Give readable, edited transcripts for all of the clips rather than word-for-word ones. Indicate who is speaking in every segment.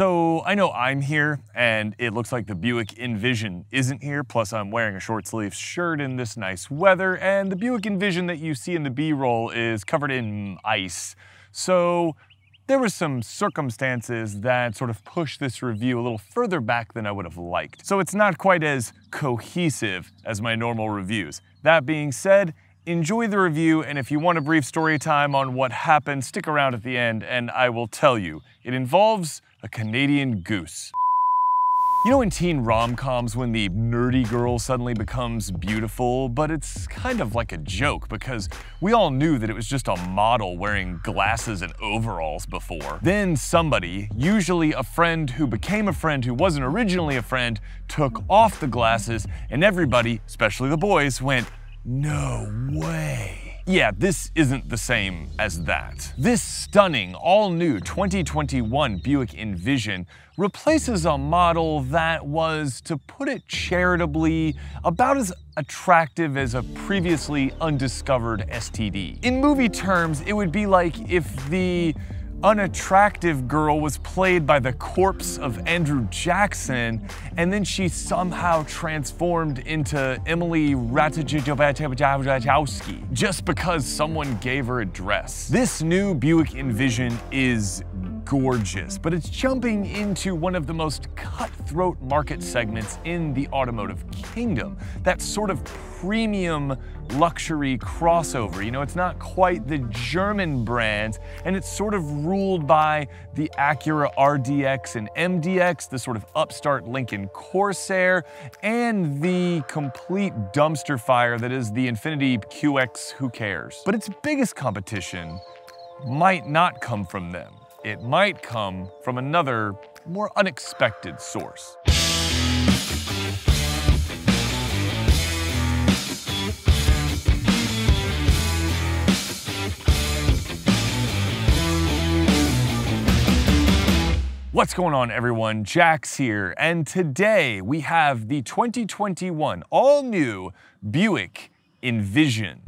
Speaker 1: So I know I'm here, and it looks like the Buick Envision isn't here, plus I'm wearing a short sleeve shirt in this nice weather, and the Buick Envision that you see in the B-roll is covered in ice. So there were some circumstances that sort of pushed this review a little further back than I would have liked. So it's not quite as cohesive as my normal reviews. That being said, enjoy the review, and if you want a brief story time on what happened, stick around at the end and I will tell you. It involves a Canadian goose. You know in teen rom-coms when the nerdy girl suddenly becomes beautiful, but it's kind of like a joke because we all knew that it was just a model wearing glasses and overalls before. Then somebody, usually a friend who became a friend who wasn't originally a friend, took off the glasses and everybody, especially the boys, went, "No way." Yeah, this isn't the same as that. This stunning, all-new 2021 Buick Envision replaces a model that was, to put it charitably, about as attractive as a previously undiscovered STD. In movie terms, it would be like if the unattractive girl was played by the corpse of Andrew Jackson, and then she somehow transformed into Emily Ratajkowski just because someone gave her a dress. This new Buick Envision is gorgeous, but it's jumping into one of the most cutthroat market segments in the automotive kingdom. That sort of premium luxury crossover. You know, it's not quite the German brands, and it's sort of ruled by the Acura RDX and MDX, the sort of upstart Lincoln Corsair, and the complete dumpster fire that is the Infiniti QX who cares. But its biggest competition might not come from them. It might come from another, more unexpected source. What's going on, everyone? Jax here, and today we have the 2021 all-new Buick Envision.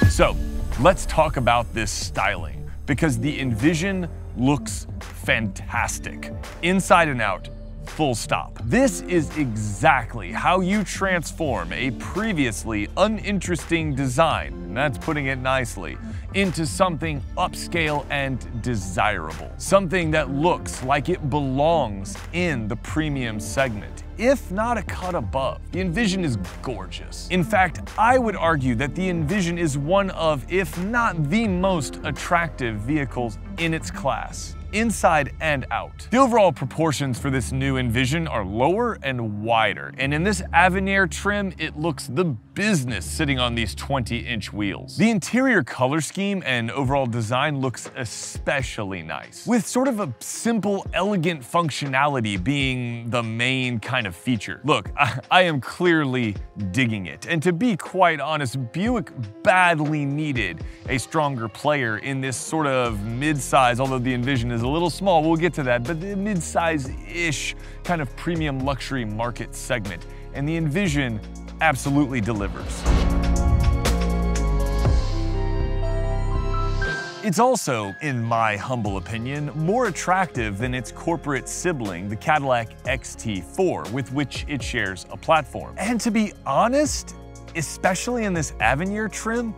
Speaker 1: So let's talk about this styling, because the Envision looks fantastic, inside and out, full stop. This is exactly how you transform a previously uninteresting design, and that's putting it nicely, into something upscale and desirable. Something that looks like it belongs in the premium segment, if not a cut above. The Envision is gorgeous. In fact, I would argue that the Envision is one of, if not the most attractive vehicles in its class, inside and out. The overall proportions for this new Envision are lower and wider, and in this Avenir trim, it looks the business sitting on these 20-inch wheels. The interior color scheme and overall design looks especially nice, with sort of a simple, elegant functionality being the main kind of feature. Look, I am clearly digging it, and to be quite honest, Buick badly needed a stronger player in this sort of mid-size, although the Envision is a little small, we'll get to that, but the mid-size-ish kind of premium luxury market segment, and the Envision absolutely delivers. It's also, in my humble opinion, more attractive than its corporate sibling, the Cadillac XT4, with which it shares a platform. And to be honest, especially in this Avenir trim,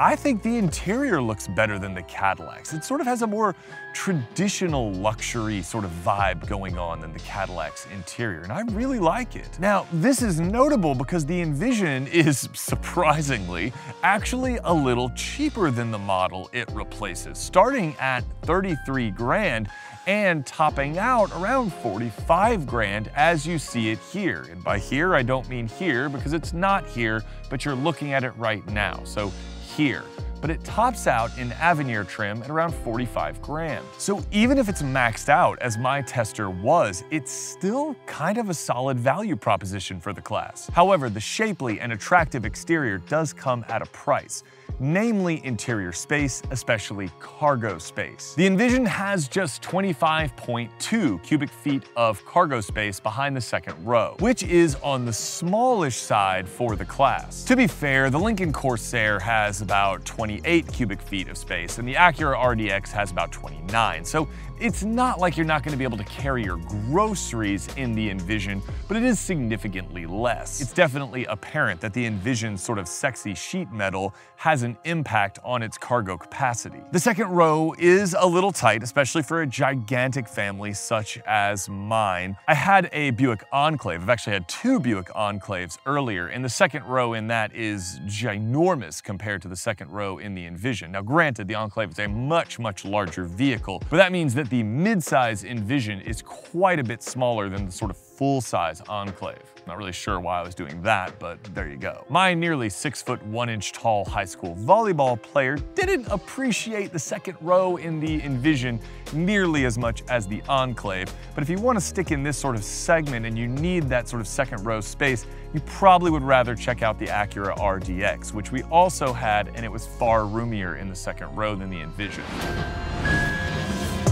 Speaker 1: I think the interior looks better than the Cadillac's. It sort of has a more traditional luxury sort of vibe going on than the Cadillac's interior, and I really like it. Now, this is notable because the Envision is, surprisingly, actually a little cheaper than the model it replaces, starting at 33 grand and topping out around 45 grand as you see it here. And by here, I don't mean here because it's not here, but you're looking at it right now, so here. But it tops out in Avenir trim at around 45 grand. So even if it's maxed out, as my tester was, it's still kind of a solid value proposition for the class. However, the shapely and attractive exterior does come at a price, namely interior space, especially cargo space. The Envision has just 25.2 cubic feet of cargo space behind the second row, which is on the smallish side for the class. To be fair, the Lincoln Corsair has about 28 cubic feet of space, and the Acura RDX has about 29, so it's not like you're not going to be able to carry your groceries in the Envision, but it is significantly less. It's definitely apparent that the Envision's sort of sexy sheet metal has an impact on its cargo capacity. The second row is a little tight, especially for a gigantic family such as mine. I had a Buick Enclave. I've actually had two Buick Enclaves earlier, and the second row in that is ginormous compared to the second row in the Envision. Now granted, the Enclave is a much larger vehicle, but that means that the mid-size Envision is quite a bit smaller than the sort of full-size Enclave. Not really sure why I was doing that, but there you go. My nearly 6'1" tall high school volleyball player didn't appreciate the second row in the Envision nearly as much as the Enclave, but if you want to stick in this sort of segment and you need that sort of second row space, you probably would rather check out the Acura RDX, which we also had, and it was far roomier in the second row than the Envision.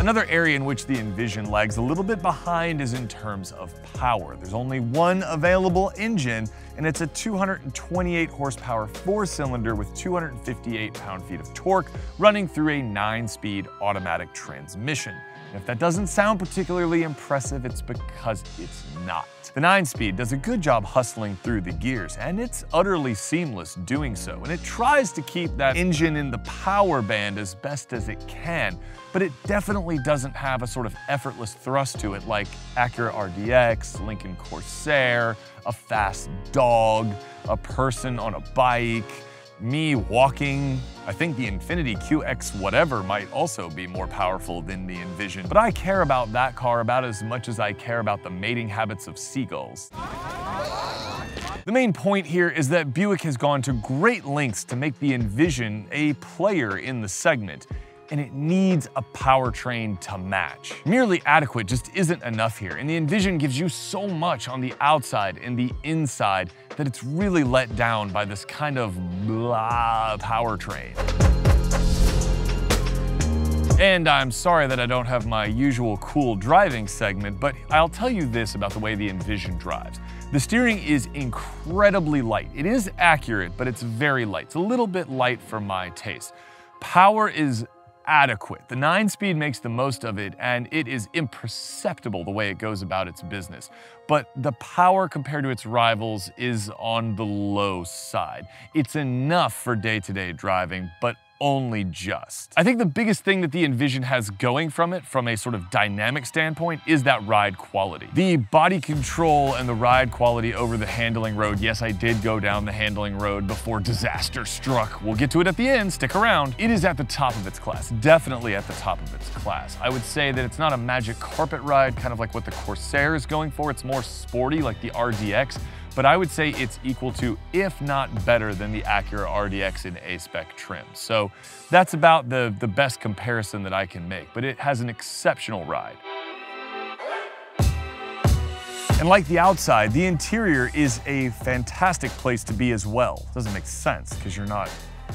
Speaker 1: Another area in which the Envision lags a little bit behind is in terms of power. There's only one available engine, and it's a 228 horsepower four-cylinder with 258 pound-feet of torque running through a 9-speed automatic transmission. And if that doesn't sound particularly impressive, it's because it's not. The 9-speed does a good job hustling through the gears, and it's utterly seamless doing so. And it tries to keep that engine in the power band as best as it can, but it definitely doesn't have a sort of effortless thrust to it like Acura RDX, Lincoln Corsair, a fast dog, a person on a bike, me walking. I think the Infiniti QX whatever might also be more powerful than the Envision, but I care about that car about as much as I care about the mating habits of seagulls. The main point here is that Buick has gone to great lengths to make the Envision a player in the segment, and it needs a powertrain to match. Merely adequate just isn't enough here, and the Envision gives you so much on the outside and the inside that it's really let down by this kind of blah powertrain. And I'm sorry that I don't have my usual cool driving segment, but I'll tell you this about the way the Envision drives. The steering is incredibly light. It is accurate, but it's very light. It's a little bit light for my taste. Power is adequate. The 9-speed makes the most of it, and it is imperceptible the way it goes about its business. But the power compared to its rivals is on the low side. It's enough for day-to-day driving, but only just. I think the biggest thing that the Envision has going from it, from a sort of dynamic standpoint, is that ride quality. The body control and the ride quality over the handling road. Yes, I did go down the handling road before disaster struck. We'll get to it at the end, stick around. It is at the top of its class, definitely at the top of its class. I would say that it's not a magic carpet ride, kind of like what the Corsair is going for. It's more sporty, like the RDX. But I would say it's equal to, if not better than, the Acura RDX in A-spec trim. So that's about the best comparison that I can make, but it has an exceptional ride. And like the outside, the interior is a fantastic place to be as well. Doesn't make sense because you're not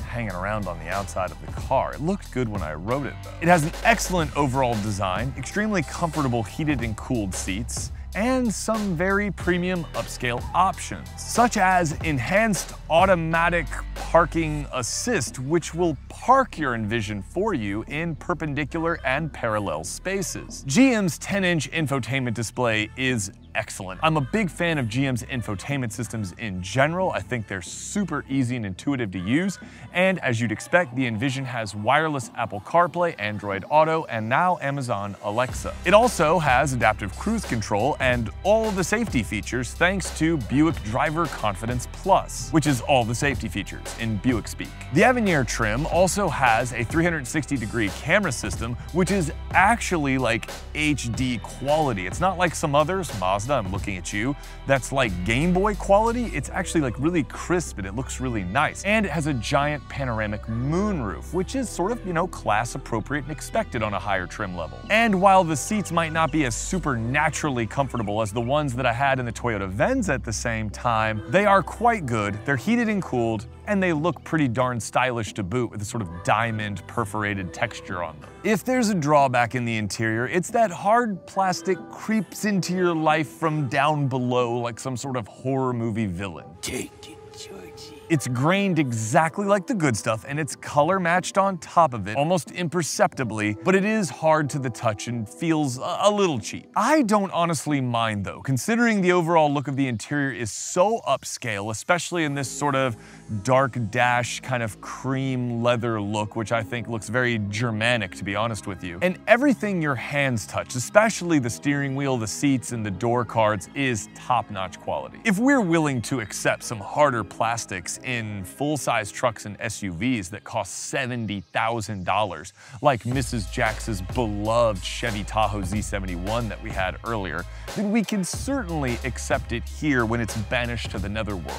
Speaker 1: hanging around on the outside of the car. It looked good when I rode it though. It has an excellent overall design, extremely comfortable heated and cooled seats, and some very premium upscale options, such as enhanced automatic parking assist, which will park your Envision for you in perpendicular and parallel spaces. GM's 10-inch infotainment display is excellent. I'm a big fan of GM's infotainment systems in general. I think they're super easy and intuitive to use, and as you'd expect, the Envision has wireless Apple CarPlay, Android Auto, and now Amazon Alexa. It also has adaptive cruise control and all the safety features thanks to Buick Driver Confidence Plus, which is all the safety features in Buick speak. The Avenir trim also has a 360-degree camera system, which is actually like HD quality. It's not like some others, Mazda, I'm looking at you, that's like Game Boy quality. It's actually like really crisp and it looks really nice. And it has a giant panoramic moonroof, which is sort of, you know, class appropriate and expected on a higher trim level. And while the seats might not be as supernaturally comfortable as the ones that I had in the Toyota Venza at the same time, they are quite good. They're heated and cooled, and they look pretty darn stylish to boot with a sort of diamond perforated texture on them. If there's a drawback in the interior, it's that hard plastic creeps into your life from down below like some sort of horror movie villain. Take it, Georgie. It's grained exactly like the good stuff, and it's color matched on top of it, almost imperceptibly, but it is hard to the touch and feels a little cheap. I don't honestly mind though, considering the overall look of the interior is so upscale, especially in this sort of dark dash kind of cream leather look, which I think looks very Germanic, to be honest with you. And everything your hands touch, especially the steering wheel, the seats, and the door cards, is top-notch quality. If we're willing to accept some harder plastics in full-size trucks and SUVs that cost $70,000, like Mrs. Jax's beloved Chevy Tahoe Z71 that we had earlier, then we can certainly accept it here when it's banished to the netherworld.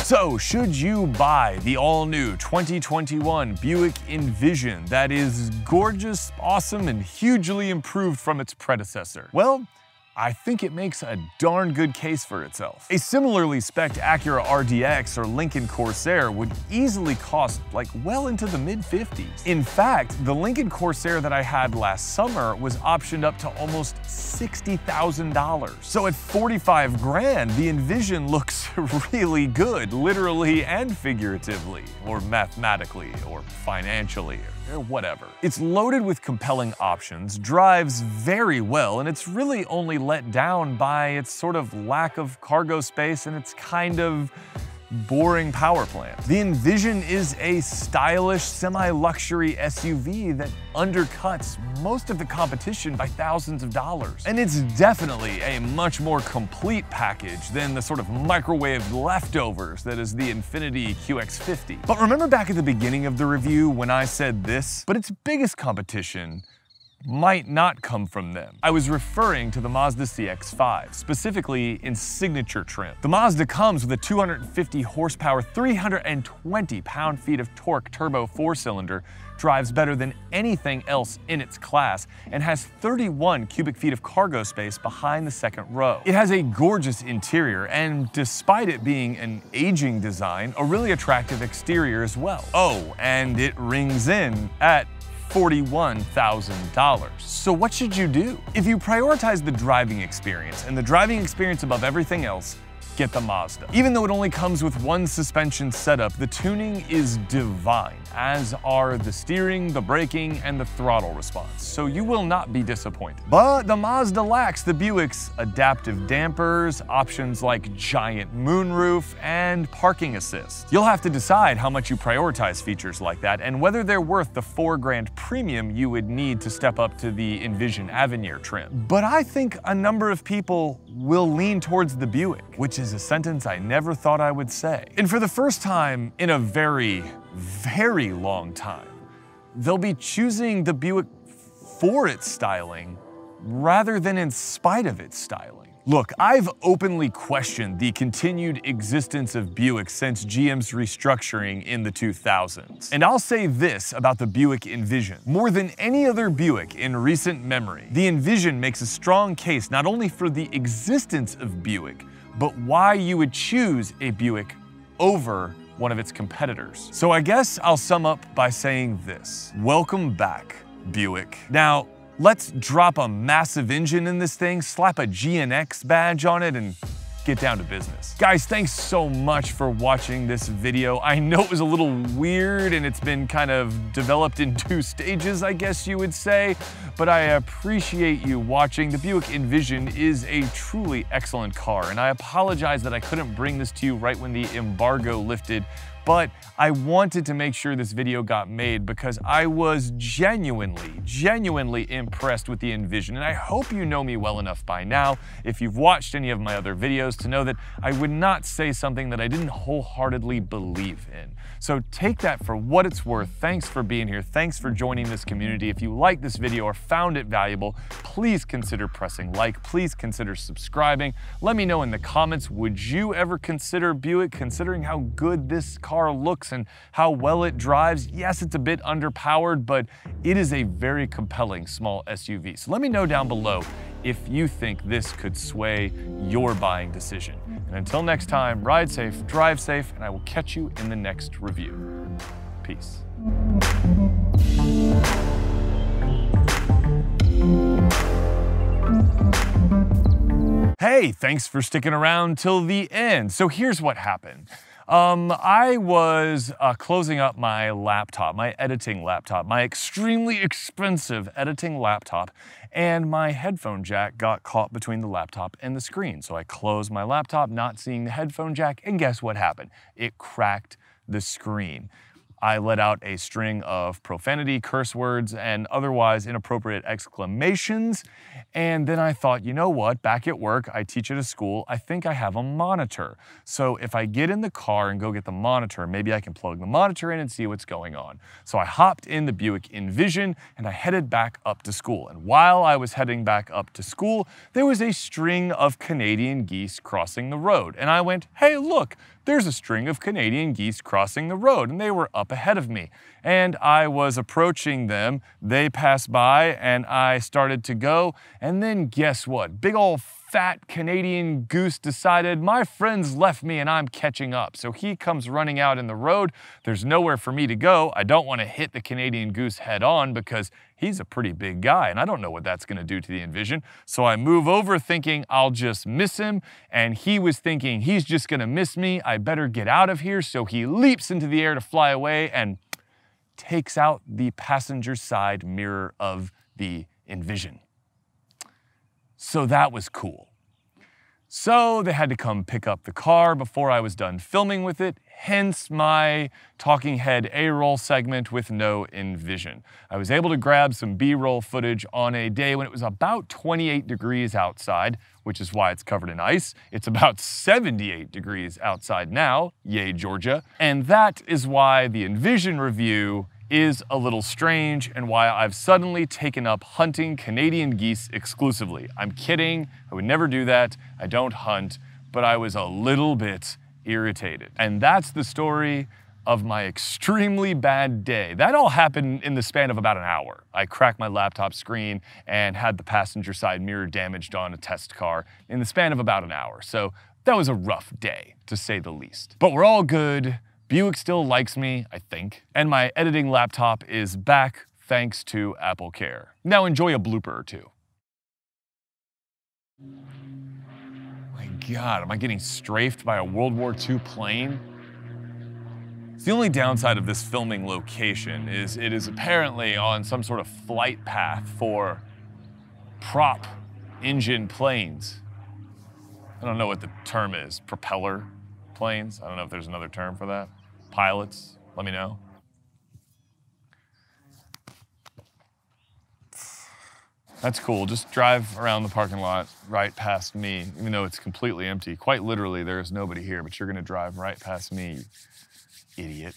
Speaker 1: So, should you buy the all-new 2021 Buick Envision that is gorgeous, awesome, and hugely improved from its predecessor? Well, I think it makes a darn good case for itself. A similarly spec'd Acura RDX or Lincoln Corsair would easily cost like well into the mid-50s. In fact, the Lincoln Corsair that I had last summer was optioned up to almost $60,000. So at 45 grand, the Envision looks really good, literally and figuratively, or mathematically, or financially, or whatever. It's loaded with compelling options, drives very well, and it's really only let down by its sort of lack of cargo space and its kind of boring power plant. The Envision is a stylish, semi-luxury SUV that undercuts most of the competition by thousands of dollars. And it's definitely a much more complete package than the sort of microwave leftovers that is the Infiniti QX50. But remember back at the beginning of the review when I said this? But its biggest competition might not come from them. I was referring to the Mazda CX-5, specifically in signature trim. The Mazda comes with a 250 horsepower, 320 pound-feet of torque turbo 4-cylinder, drives better than anything else in its class, and has 31 cubic feet of cargo space behind the second row. It has a gorgeous interior, and despite it being an aging design, a really attractive exterior as well. Oh, and it rings in at $41,000. So what should you do? If you prioritize the driving experience and the driving experience above everything else, get the Mazda. Even though it only comes with one suspension setup, the tuning is divine, as are the steering, the braking, and the throttle response, so you will not be disappointed. But the Mazda lacks the Buick's adaptive dampers, options like giant moonroof, and parking assist. You'll have to decide how much you prioritize features like that and whether they're worth the $4 grand premium you would need to step up to the Envision Avenir trim. But I think a number of people will lean towards the Buick, which is a sentence I never thought I would say. And for the first time in a very, very long time, they'll be choosing the Buick for its styling rather than in spite of its styling. Look, I've openly questioned the continued existence of Buick since GM's restructuring in the 2000s. And I'll say this about the Buick Envision. More than any other Buick in recent memory, the Envision makes a strong case not only for the existence of Buick, but why you would choose a Buick over one of its competitors. So I guess I'll sum up by saying this. Welcome back, Buick. Now, let's drop a massive engine in this thing, slap a GNX badge on it, and get down to business. Guys, thanks so much for watching this video. I know it was a little weird and it's been kind of developed in 2 stages, I guess you would say, but I appreciate you watching. The Buick Envision is a truly excellent car, and I apologize that I couldn't bring this to you right when the embargo lifted, but I wanted to make sure this video got made because I was genuinely impressed with the Envision, and I hope you know me well enough by now, if you've watched any of my other videos, to know that I would not say something that I didn't wholeheartedly believe in. So take that for what it's worth. Thanks for being here. Thanks for joining this community. If you liked this video or found it valuable, please consider pressing like. Please consider subscribing. Let me know in the comments, would you ever consider Buick, considering how good this car looks and how well it drives? Yes, it's a bit underpowered, but it is a very compelling small SUV. So let me know down below if you think this could sway your buying decision. And until next time, ride safe, drive safe, and I will catch you in the next review. Peace. Hey, thanks for sticking around till the end. So here's what happened. I was closing up my laptop, my editing laptop, my extremely expensive editing laptop, and my headphone jack got caught between the laptop and the screen. So I closed my laptop, not seeing the headphone jack, and guess what happened? It cracked the screen. I let out a string of profanity, curse words, and otherwise inappropriate exclamations. And then I thought, you know what, back at work, I teach at a school, I think I have a monitor. So if I get in the car and go get the monitor, maybe I can plug the monitor in and see what's going on. So I hopped in the Buick Envision and I headed back up to school. And while I was heading back up to school, there was a string of Canadian geese crossing the road. And I went, hey, look, there's a string of Canadian geese crossing the road, and they were up ahead of me. And I was approaching them, they passed by, and I started to go, and then guess what? Big ol' fat Canadian goose decided my friends left me and I'm catching up. So he comes running out in the road. There's nowhere for me to go. I don't want to hit the Canadian goose head on because he's a pretty big guy and I don't know what that's going to do to the Envision. So I move over thinking I'll just miss him, and he was thinking he's just going to miss me. I better get out of here. So he leaps into the air to fly away and takes out the passenger side mirror of the Envision. So that was cool. So they had to come pick up the car before I was done filming with it, hence my talking head A-roll segment with no Envision. I was able to grab some B-roll footage on a day when it was about 28 degrees outside, which is why it's covered in ice. It's about 78 degrees outside now, yay Georgia. And that is why the Envision review is a little strange and why I've suddenly taken up hunting Canadian geese exclusively. I'm kidding, I would never do that. I don't hunt, but I was a little bit irritated. And that's the story of my extremely bad day. That all happened in the span of about an hour. I cracked my laptop screen and had the passenger side mirror damaged on a test car in the span of about an hour. So that was a rough day, to say the least. But we're all good. Buick still likes me, I think, and my editing laptop is back thanks to Apple Care. Now enjoy a blooper or two. My God, am I getting strafed by a World War II plane? The only downside of this filming location is it is apparently on some sort of flight path for prop engine planes. I don't know what the term is, propeller planes? I don't know if there's another term for that. Pilots, let me know. That's cool, just drive around the parking lot right past me, even though it's completely empty. Quite literally, there's nobody here, but you're gonna drive right past me, you idiot.